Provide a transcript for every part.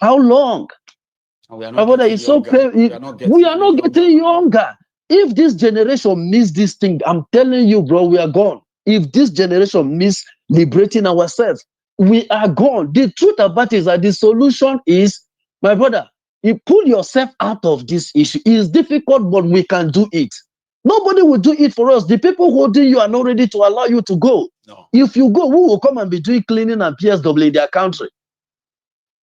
How long? And we are My not brother, getting it's so younger. crazy. We are not We getting are any not younger, getting man. younger. If this generation miss this thing, I'm telling you, bro, we are gone. If this generation miss liberating ourselves, we are gone. The truth about it is that the solution is, my brother, you pull yourself out of this issue. It's difficult, but we can do it. Nobody will do it for us. The people holding you are not ready to allow you to go. No. If you go, who will come and be doing cleaning and PSW in their country?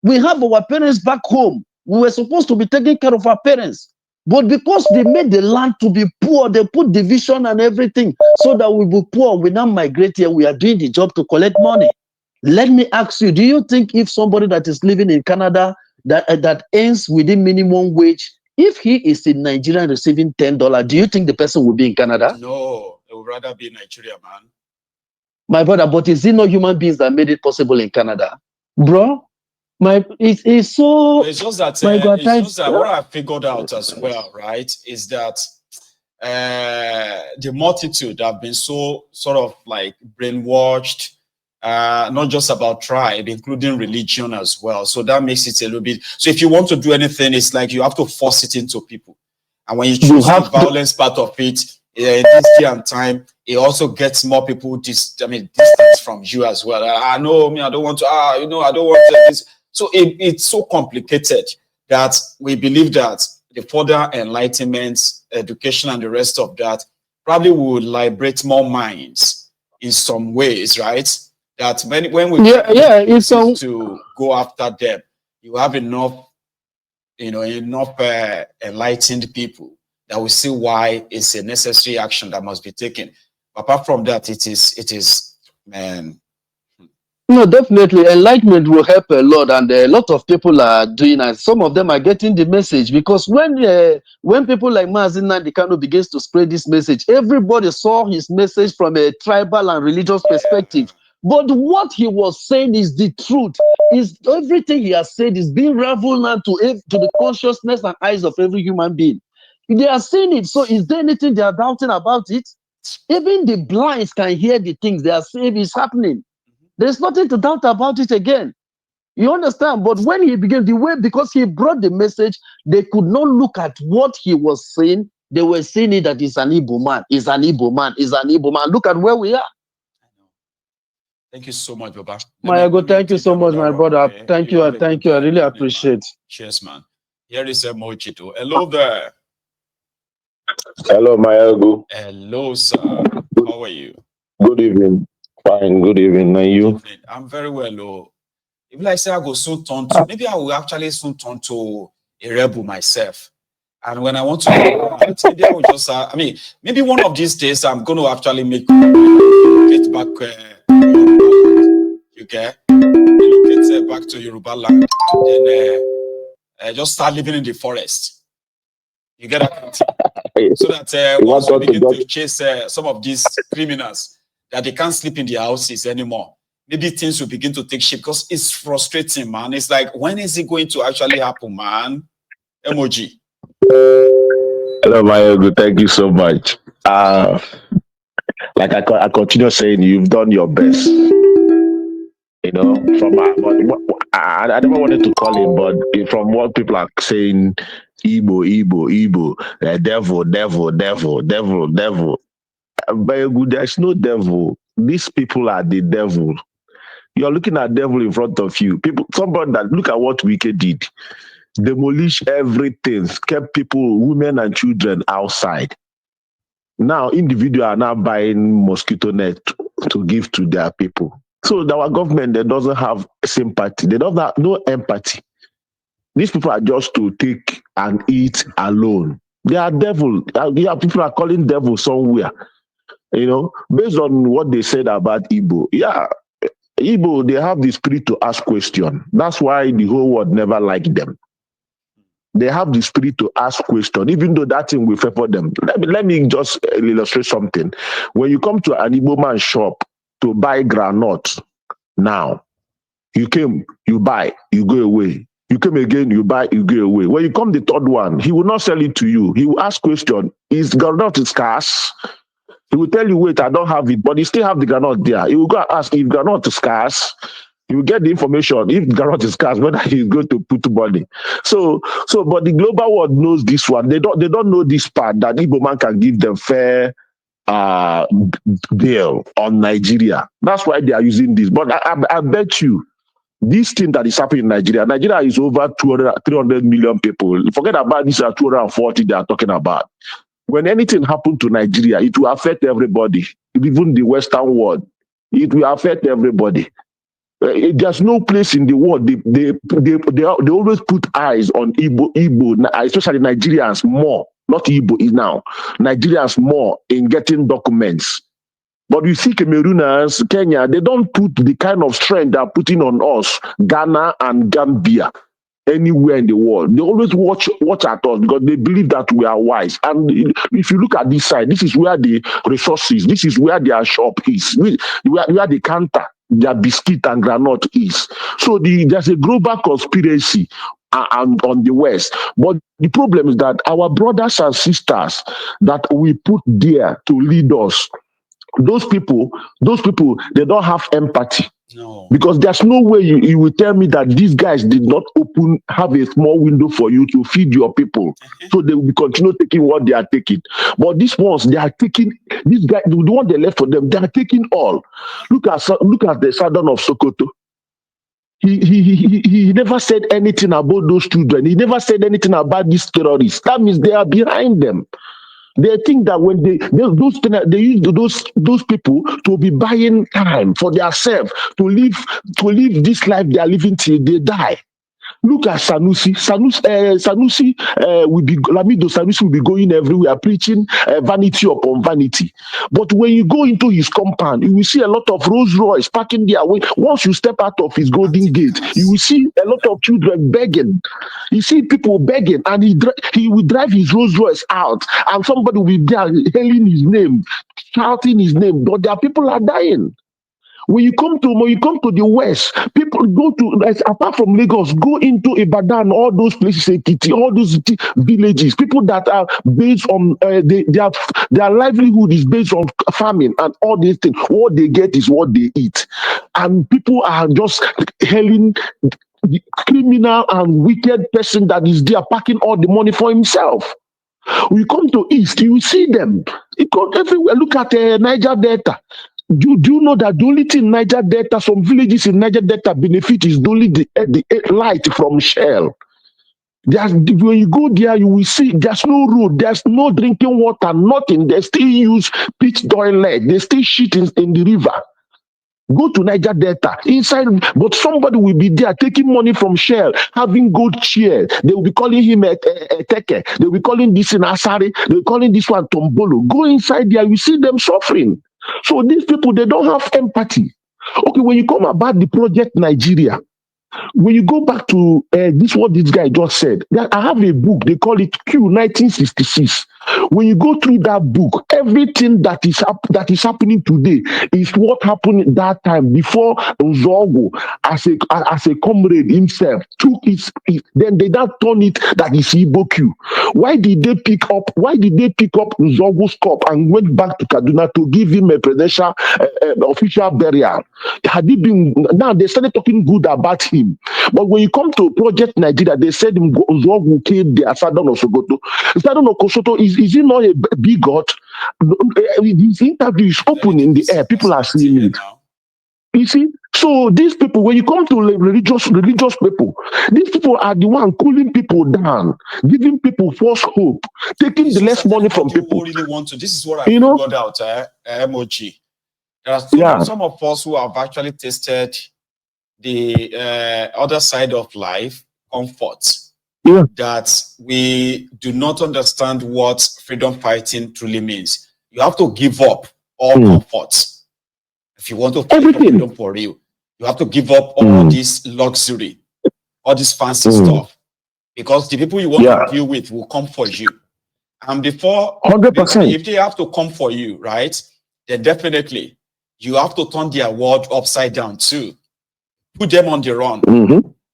We have our parents back home. We were supposed to be taking care of our parents. But because they made the land to be poor, they put division and everything so that we will poor. We now migrate here. We are doing the job to collect money. Let me ask you, do you think if somebody that is living in Canada that earns within minimum wage, if he is in Nigeria receiving $10, do you think the person will be in Canada? No, I would rather be in Nigeria, man. My brother, but is it not human beings that made it possible in Canada? Bro, it's so, But it's just that my God, what I figured out as well, right, is that the multitude have been so sort of like brainwashed, not just about tribe, including religion as well. So that makes it a little bit. So if you want to do anything, it's like you have to force it into people. And when you choose the violence part of it, in this day and time, it also gets more people distance from you as well. I know me, I don't want to, I don't want this. So it's so complicated that we believe that the further enlightenment, education, and the rest of that probably will liberate more minds in some ways, right? That when we it's to go after them, you have enough, enough enlightened people that will see why it's a necessary action that must be taken. Apart from that, it is, man. No, definitely enlightenment will help a lot, and a lot of people are doing it. Some of them are getting the message because when people like Mazi Nnamdi Kanu begins to spread this message, everybody saw his message from a tribal and religious perspective. But what he was saying is the truth. Is everything he has said is being revealed now to the consciousness and eyes of every human being. They are seeing it. So is there anything they are doubting about it? Even the blinds can hear the things they are saying is happening. There's nothing to doubt about it again. You understand? But when he began the way, because he brought the message, they could not look at what he was saying. They were saying it that he's an Igbo man, he's an Igbo man, he's an Igbo man. Look at where we are. Thank you so much, Baba. Mayago, thank you so much, my brother. Okay? Thank you. I really appreciate. Cheers, man. Here is Mochito. Hello there. Hello, Mayago. Hello, sir. How are you? Good evening. Fine, good evening. And you? Evening. I'm very well. Oh. If I say I go soon turn to, maybe I will actually soon turn to a rebel myself. And when I want to, maybe I will just, maybe one of these days I'm going to actually get back, relocate back to Yoruba land, and then just start living in the forest. You get that? So that once we begin to chase some of these criminals, that they can't sleep in their houses anymore. Maybe things will begin to take shape because it's frustrating, man. It's like, when is it going to actually happen, man? Emoji. Hello, Mayago. Thank you so much. Like I continue saying, you've done your best. From I never wanted to call him, but from what people are saying, Igbo, devil. Mayago, there's no devil. These people are the devil. You're looking at devil in front of you. Somebody that look at what Wike did. Demolish everything, kept people, women and children outside. Now, individuals are now buying mosquito net to give to their people. So our government, they doesn't have sympathy. They don't have no empathy. These people are just to take and eat alone. They are devil. People are calling devil somewhere. Based on what they said about Igbo. Yeah, Igbo, they have the spirit to ask questions. That's why the whole world never liked them. They have the spirit to ask questions, even though that thing will favor them. Let me just illustrate something. When you come to an Igbo man shop to buy granite, now, you came, you buy, you go away. You come again, you buy, you go away. When you come the third one, he will not sell it to you. He will ask question, is granite scarce? He will tell you, wait, I don't have it, but he still have the granite there. He will go and ask if granite is scarce. You will get the information if Garrett is cast whether he's going to put money. But the global world knows this one. They don't know this part that Igbo man can give them fair uh deal on Nigeria. That's why they are using this. But I bet you this thing that is happening in Nigeria is over 300 million people. Forget about this 240 they are talking about. When anything happens to Nigeria, it will affect everybody, even the Western world. It will affect everybody. There's no place in the world they always put eyes on Igbo, especially Nigerians more, not Igbo now. Nigerians more in getting documents. But you see Camerooners, Kenya, they don't put the kind of strength they're putting on us, Ghana and Gambia, anywhere in the world. They always watch at us because they believe that we are wise. And if you look at this side, this is where the resources, this is where their shop is, where the counter, their biscuit and granite is. So there's a global conspiracy on the West. But the problem is that our brothers and sisters that we put there to lead us, those people, they don't have empathy. No. Because there's no way you will tell me that these guys did not have a small window for you to feed your people. So they will continue taking what they are taking. But these ones, they are taking, these guys, the one they left for them, they are taking all. Look at the Southern of Sokoto. He never said anything about those children. He never said anything about these terrorists. That means they are behind them. They think that when they use those people to be buying time for themselves to live this life they are living till they die. Look at Sanusi. Sanusi Lamido Sanusi will be going everywhere preaching vanity upon vanity. But when you go into his compound, you will see a lot of Rolls Royce parking there. Once you step out of his Golden Gate, you will see a lot of children begging. You see people begging, and he will drive his Rolls Royce out, and somebody will be there hailing his name, shouting his name. But their people are dying. When you come to the West, people go to, apart from Lagos, go into Ibadan, all those places, Ekiti, all those villages. People that are based on their livelihood is based on farming and all these things. What they get is what they eat, and people are just hailing the criminal and wicked person that is there, packing all the money for himself. We come to East, you see them. You go everywhere. Look at Niger Delta. Do you know that the only thing Niger Delta, some villages in Niger Delta benefit is only the light from Shell. When you go there, you will see there's no road, there's no drinking water, nothing. They still use pitch toilet. They still shit in the river. Go to Niger Delta inside, but somebody will be there taking money from Shell, having gold chair. They will be calling him a teke. They will be calling this in Asari. They will be calling this one Tombolo. Go inside there, you see them suffering. So these people, they don't have empathy. Okay, when you come about the project Nigeria, when you go back to what this guy just said, I have a book, they call it Q 1966. When you go through that book, everything that is happening today is what happened that time before Nzogo, as a comrade himself, took his then they now turn it that is Igbo Q. Why did they pick up Nzogo's cup and went back to Kaduna to give him a presidential official burial? Had he been, now they started talking good about him. But when you come to Project Nigeria, they said Nzogo killed the Sadon of Sokoto. Sadon of Kosoto is he not a bigot? His interview is open in the air. People are seeing it. You see? So these people, when you come to religious people, these people are the one cooling people down, giving people false hope, taking the less money from people. Really want to. This is what I figured out, MOG. There are some of us who have actually tasted the other side of life, comfort. Yeah. That we do not understand what freedom fighting truly means. You have to give up all comforts. If you want to fight for freedom for real, you have to give up all this luxury, all this fancy stuff. Because the people you want to deal with will come for you. And before 100%, if they have to come for you, right, then definitely you have to turn their world upside down too. Put them on the run.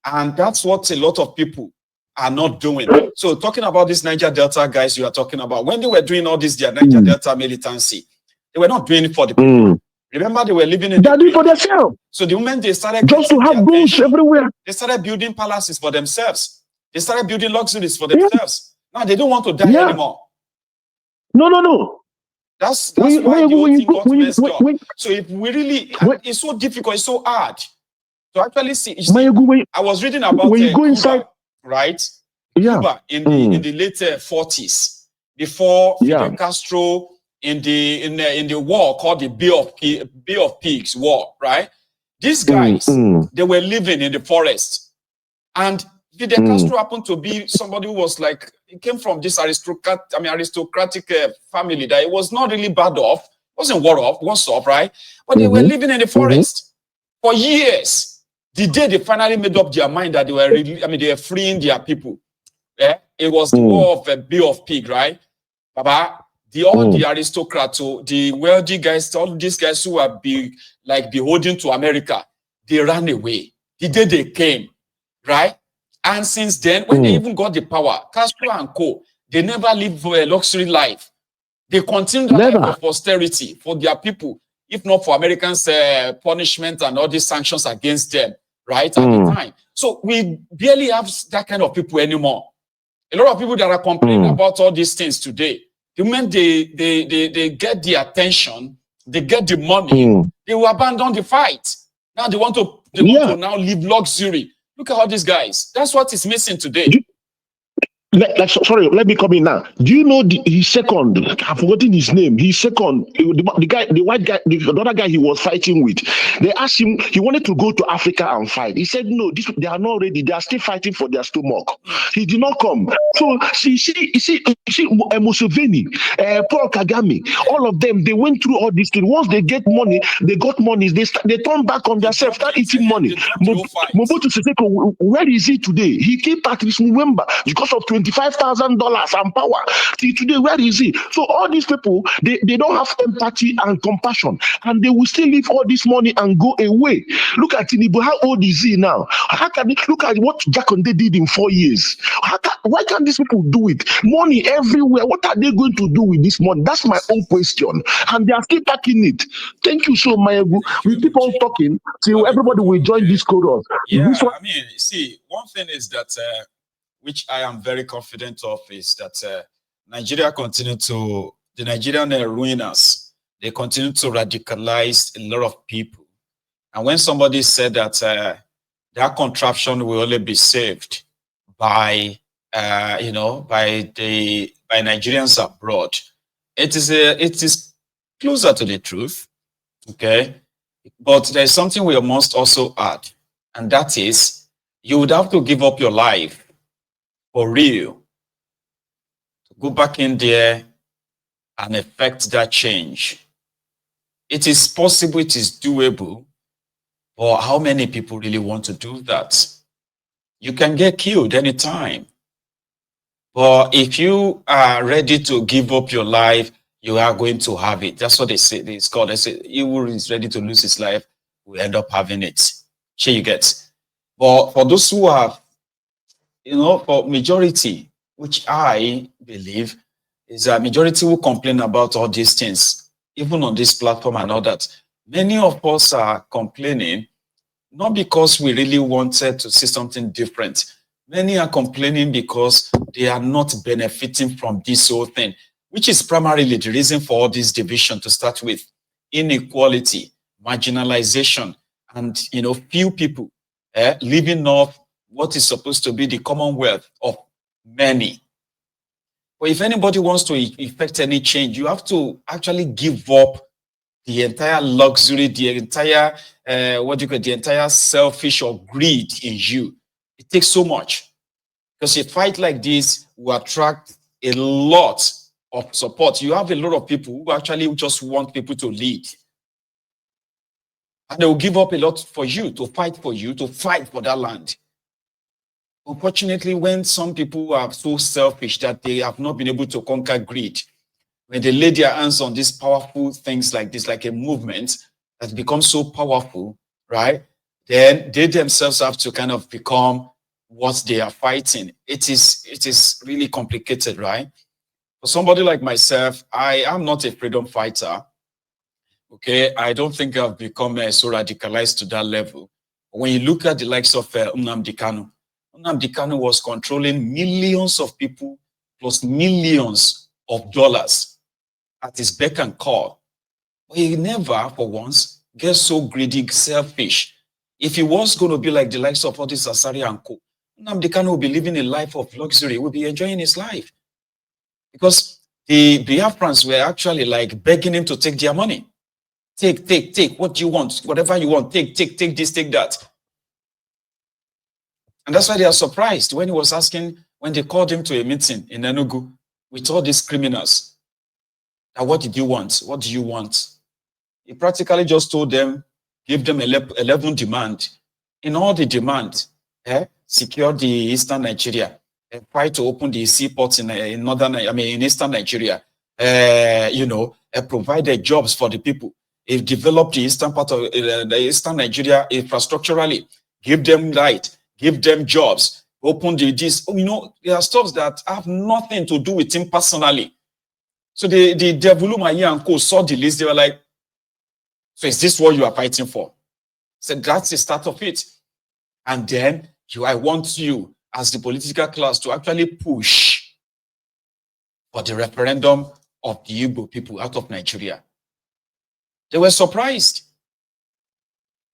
And that's what a lot of people are not doing. So talking about these Niger Delta guys you are talking about, when they were doing all this, their Niger Delta militancy, they were not doing it for the people. Remember, they were living in They the are doing for country. themselves. So the moment they started Just to getting the have goods attention, everywhere. they started building palaces for themselves. They started building luxuries for Yeah. themselves. Now they don't want to die Yeah. anymore. No. That's When why the whole you thing go, got messed up. So if we really, when it's so difficult, it's so hard to actually see. You when see, you go, I was reading about when you go inside, Cuba, right? yeah, Cuba in the late 40s, before yeah, Fidel Castro in the war called the Bay of Pigs War, right? These guys, they were living in the forest, and Fidel Castro happened to be somebody who was like, he came from this aristocratic family that it was not really bad off, wasn't worse off, right? But they were living in the forest for years. The day they finally made up their mind that they were they were freeing their people. Yeah, it was the war of Bay of Pig, right? Baba, all the aristocrats, the wealthy guys, all these guys who are beholden to America, they ran away the day they came, right? And since then, when they even got the power, Castro and co, they never lived a luxury life. They continued the life of austerity for their people, if not for Americans' punishment and all these sanctions against them, right, at the time. So we barely have that kind of people anymore. A lot of people that are complaining about all these things today, the moment they get the attention, they get the money, they will abandon the fight. Now they want to now live luxury. Look at all these guys. That's what is missing today. Sorry, let me come in now. Do you know his second? I've forgotten his name. His second, the guy, the white guy, the other guy he was fighting with. They asked him, he wanted to go to Africa and fight. He said, no, they are not ready. They are still fighting for their stomach. He did not come. So see, Museveni, Paul Kagame, all of them, they went through all these things. Once they get money, they got money. They turn back on themselves, start eating money. Mobutu Seseko, where is he today? He came Patrice Muwemba because of $25,000 and power. Till today, where is he? So all these people, they don't have empathy and compassion, and they will still leave all this money and go away. Look at Tinubu. How old is he now? How can they look at what Jakonde did in 4 years? Why can't these people do it? Money everywhere. What are they going to do with this money? That's my own question. And they are still packing it. Thank you so much. We keep on talking till everybody will join this chorus. Yeah, I mean, see, one thing is that which I am very confident of is that the Nigerian ruiners, they continue to radicalize a lot of people. And when somebody said that that contraption will only be saved by, by Nigerians abroad, it is closer to the truth, okay? But there's something we must also add, and that is you would have to give up your life for real to go back in there and effect that change. It is possible, it is doable, but how many people really want to do that? You can get killed anytime. But if you are ready to give up your life, you are going to have it. That's what they say. It's called. They say, he who is ready to lose his life will end up having it. Sure, you get. But for those who have, for majority, which I believe is a majority who complain about all these things, even on this platform and all that. Many of us are complaining, not because we really wanted to see something different. Many are complaining because they are not benefiting from this whole thing, which is primarily the reason for all this division to start with. Inequality, marginalization, and few people living off what is supposed to be the commonwealth of many. But if anybody wants to effect any change, you have to actually give up the entire luxury, the entire the entire selfish or greed in you. It takes so much, because a fight like this will attract a lot of support. You have a lot of people who actually just want people to lead, and they will give up a lot for you, to fight for that land. Unfortunately, when some people are so selfish that they have not been able to conquer greed, when they lay their hands on these powerful things like this, like a movement that becomes so powerful, right? Then they themselves have to kind of become what they are fighting. It is really complicated, right? For somebody like myself, I am not a freedom fighter, Okay, I don't think I've become so radicalized to that level. When you look at the likes of Nnamdi Kanu was controlling millions of people plus millions of dollars at his beck and call. But he never, for once, gets so greedy, selfish. If he was going to be like the likes of all this Asari and Co, Nnamdi Kanu will be living a life of luxury, will be enjoying his life. Because the Biafrans were actually like begging him to take their money. Take. What do you want? Whatever you want, take this, take that. And that's why they are surprised when he was asking, when they called him to a meeting in Enugu with all these criminals. Now, what did you want? What do you want? He practically just told them, give them 11 demand. In all the demand, secure the eastern Nigeria, try to open the seaports in northern, in eastern Nigeria, provide jobs for the people. If develop the eastern part of the eastern Nigeria infrastructurally, give them light, give them jobs, open this. There are stuff that have nothing to do with him personally. So the Devuluma and Co saw the list. They were like, so is this what you are fighting for? So that's the start of it. And then I want you as the political class to actually push for the referendum of the Igbo people out of Nigeria. They were surprised.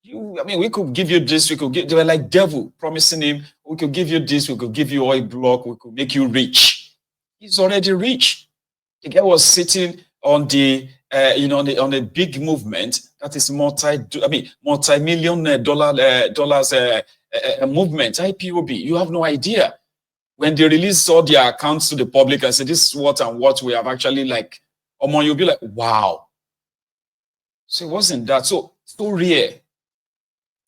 We could give you this, they were like devil promising him, we could give you this, we could give you oil block, we could make you rich. He's already rich. The guy was sitting on the on a big movement that is multi-million dollars movement, IPOB. You have no idea. When they release all their accounts to the public and say this is what and what we have actually like, you'll be like, wow. So it wasn't that so rare.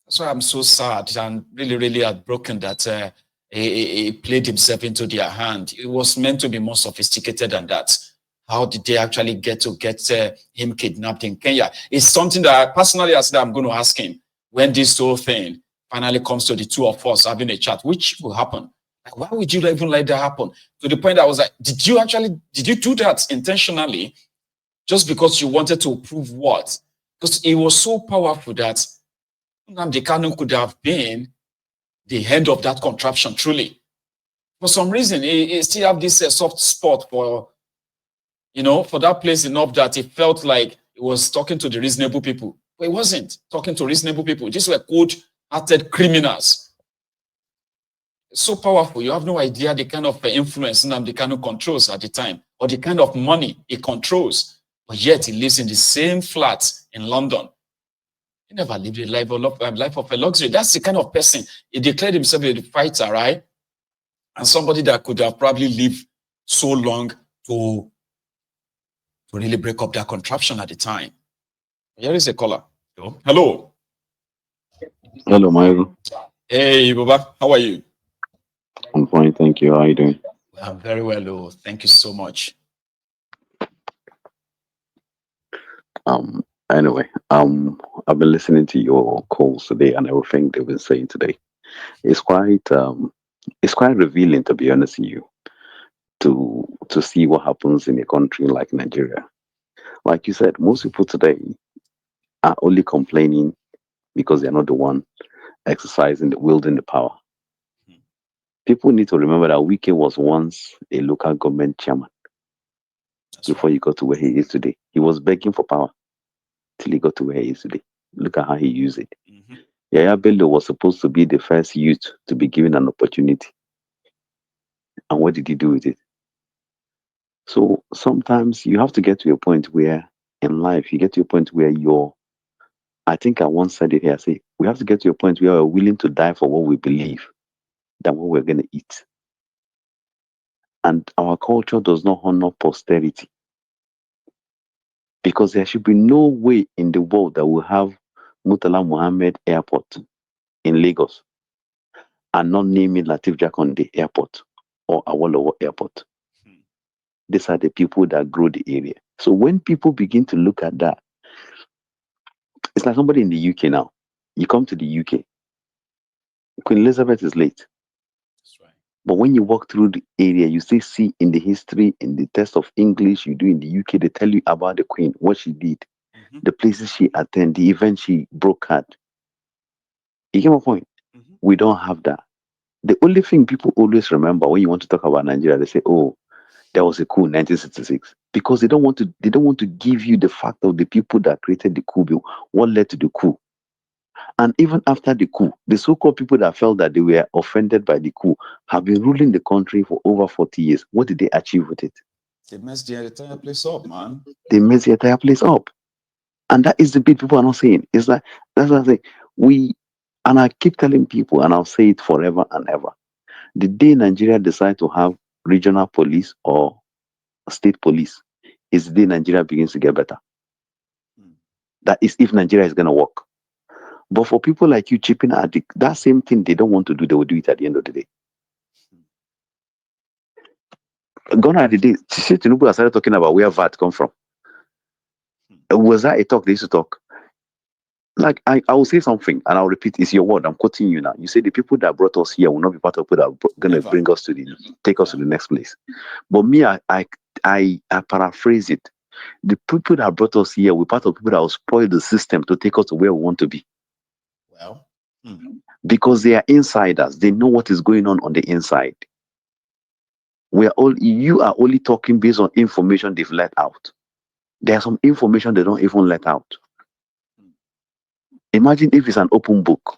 That's why I'm so sad and really, really heartbroken that he played himself into their hand. It was meant to be more sophisticated than that. How did they actually get him kidnapped in Kenya? It's something that personally I said I'm going to ask him when this whole thing finally comes to the two of us having a chat, which will happen. Like, why would you even let that happen? To the point I was like, did you do that intentionally just because you wanted to prove what? Because it was so powerful that Nnamdi Kanu could have been the head of that contraption, truly. For some reason, he still have this soft spot for that place enough that it felt like it was talking to the reasonable people. But it wasn't talking to reasonable people. These were cold-hearted criminals. It's so powerful. You have no idea the kind of influence Nnamdi Kanu controls at the time, or the kind of money he controls. But yet he lives in the same flat in London. He never lived a life of a luxury. That's the kind of person. He declared himself a fighter, right? And somebody that could have probably lived so long to really break up that contraption at the time. Here is a caller. Hello. Hello, Michael. Hey, Baba. How are you? I'm fine, thank you. How are you doing? I'm very well. Oh, thank you so much. Anyway, I've been listening to your calls today and everything they've been saying today. It's quite revealing, to be honest with you, to see what happens in a country like Nigeria. Like you said, most people today are only complaining because they're not the one wielding the power. People need to remember that Wike was once a local government chairman. That's before he got to where he is today. He was begging for power till he got to where he is today. Look at how he used it. Yaya Bello was supposed to be the first youth to be given an opportunity. And what did he do with it? So sometimes you have to get to a point where in life, you get to a point where I think I once said it here, I say, we have to get to a point where we're willing to die for what we believe than what we're going to eat. And our culture does not honor posterity. Because there should be no way in the world that we have Murtala Mohammed Airport in Lagos and not naming Latif Jakonde Airport or Awolowo Airport. These are the people that grow the area. So when people begin to look at that, it's like somebody in the UK now. You come to the UK, Queen Elizabeth is late. That's right. But when you walk through the area, you still see in the history, in the test of English you do in the UK, they tell you about the Queen, what she did. the places she attended, the events she broke at. You get my point? Mhm. We don't have that. The only thing people always remember when you want to talk about Nigeria, they say, "Oh, there was a coup in 1966," because they don't want to give you the fact of the people that created the coup, what led to the coup. And even after the coup, the so-called people that felt that they were offended by the coup have been ruling the country for over 40 years. What did they achieve with it? They messed the entire place up, man. They messed the entire place up. And that is the bit people are not saying. It's like, that's what I say. And I keep telling people, and I'll say it forever and ever. The day Nigeria decide to have regional police or state police is the day Nigeria begins to get better. Mm. That is if Nigeria is going to work. But for people like you chipping at that same thing they don't want to do, they will do it at the end of the day. Gone are the days. See, Tinubu started talking about where VAT come from. Was that a talk they used to talk? Like I will say something and I'll repeat. It's your word. I'm quoting you now. You say the people that brought us here will not be part of people that are going to Never. bring us to take us to the next place. But me, I paraphrase it. The people that brought us here were part of people that will spoil the system to take us to where we want to be. Well, because they are insiders. They know what is going on the inside. You are only talking based on information they've let out. There's some information they don't even let out. Imagine if it's an open book.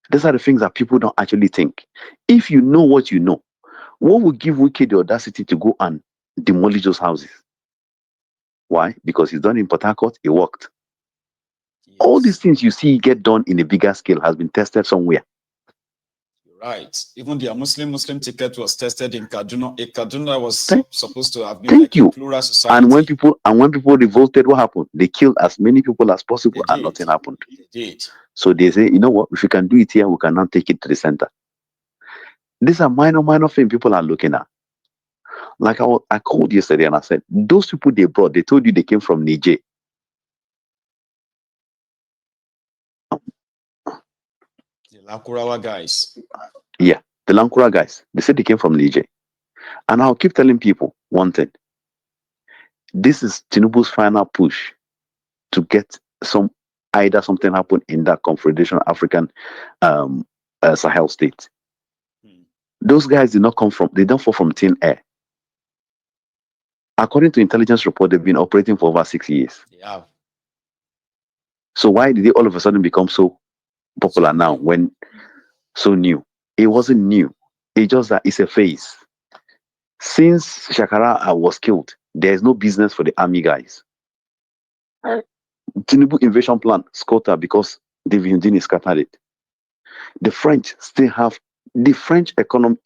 These are the things that people don't actually think. If you know what you know, what would give Wike the audacity to go and demolish those houses? Why? Because he's done in Port Harcourt, it worked. yes. All these things you see get done in a bigger scale has been tested somewhere. Right. Even their Muslim ticket was tested in Kaduna. A Kaduna was supposed to have been Thank like you. a plural society. And when people revolted, what happened? They killed as many people as possible and nothing happened. They did. So they say, you know what? If we can do it here, we can now take it to the center. These are minor things people are looking at. Like I called yesterday and I said, those people they brought, they told you they came from Niger. The Lakurawa guys. Yeah, the Lankura guys. They said they came from Niger. And I'll keep telling people one thing. This is Tinubu's final push to get either something happen in that Confederation African Sahel state. Those guys they don't fall from thin air. According to intelligence report, they've been operating for over 6 years. They have. So why did they all of a sudden become so popular now when so new? It wasn't new. It's just that it's a phase. Since Shakara was killed, there's no business for the army guys. Tinubu invasion plan scattered because David Hundini scattered it. The French still have the French economy.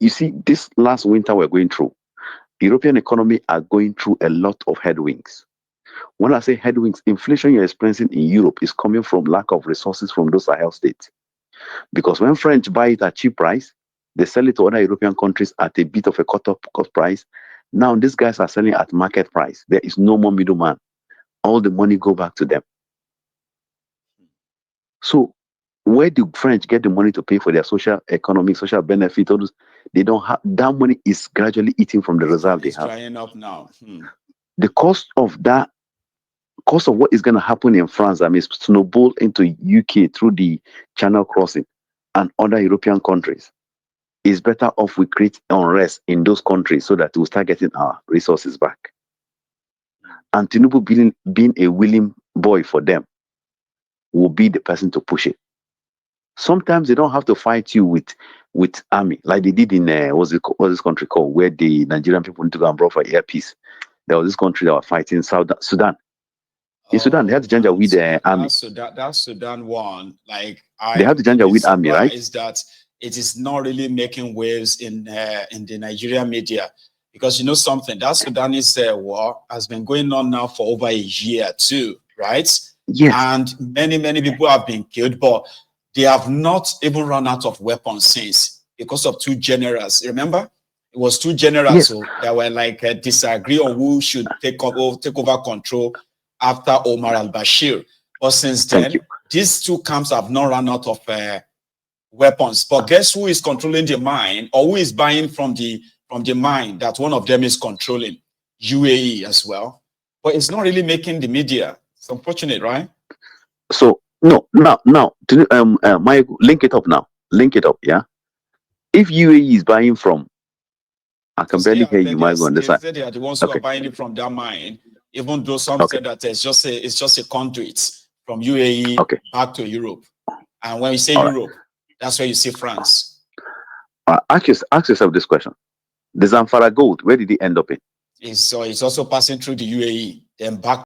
You see, this last winter we're going through, European economy are going through a lot of headwinds. When I say headwinds, inflation you're experiencing in Europe is coming from lack of resources from those Sahel states. Because when French buy it at cheap price, they sell it to other European countries at a bit of a cut-up cost price. Now these guys are selling at market price. There is no more middleman. All the money go back to them. So where do French get the money to pay for their social, economic, social benefit? All those, they don't have that money is gradually eating from the reserve they have. Drying up now. The cost of what is going to happen in France, I mean, snowball into UK through the Channel crossing and other European countries. Is better off we create unrest in those countries so that we'll start getting our resources back. And Tinubu being a willing boy for them will be the person to push it. Sometimes they don't have to fight you with army like they did in what's this country called where the Nigerian people need to go and brought for air peace. There was this country that was fighting Sudan. In Sudan, they had the Janjaweed army. That Sudan one, like they have the Janjaweed army, right? Is that it is not really making waves in the Nigerian media because you know something that Sudanese war has been going on now for over a year too, right? Yes. And many people have been killed, but they have not even run out of weapons since because of two generals. Remember, it was two generals that were like disagree on who should take over control after Omar al-Bashir. But since then, these two camps have not run out of weapons. But guess who is controlling the mine or who is buying from the mine that one of them is controlling? UAE as well, but it's not really making the media. It's unfortunate, right? So no, now, Mike, link it up now. Link it up, yeah. If UAE is buying from, I can barely hear you, Mike, on this They side. said they are the ones who are Okay, buying it from their mine, even though some okay, said that it's just a conduit from UAE okay. back to Europe. And when you say All right. Europe, that's where you see France. Ask yourself this question: the Zamfara gold, where did it end up in? It's also passing through the UAE, then back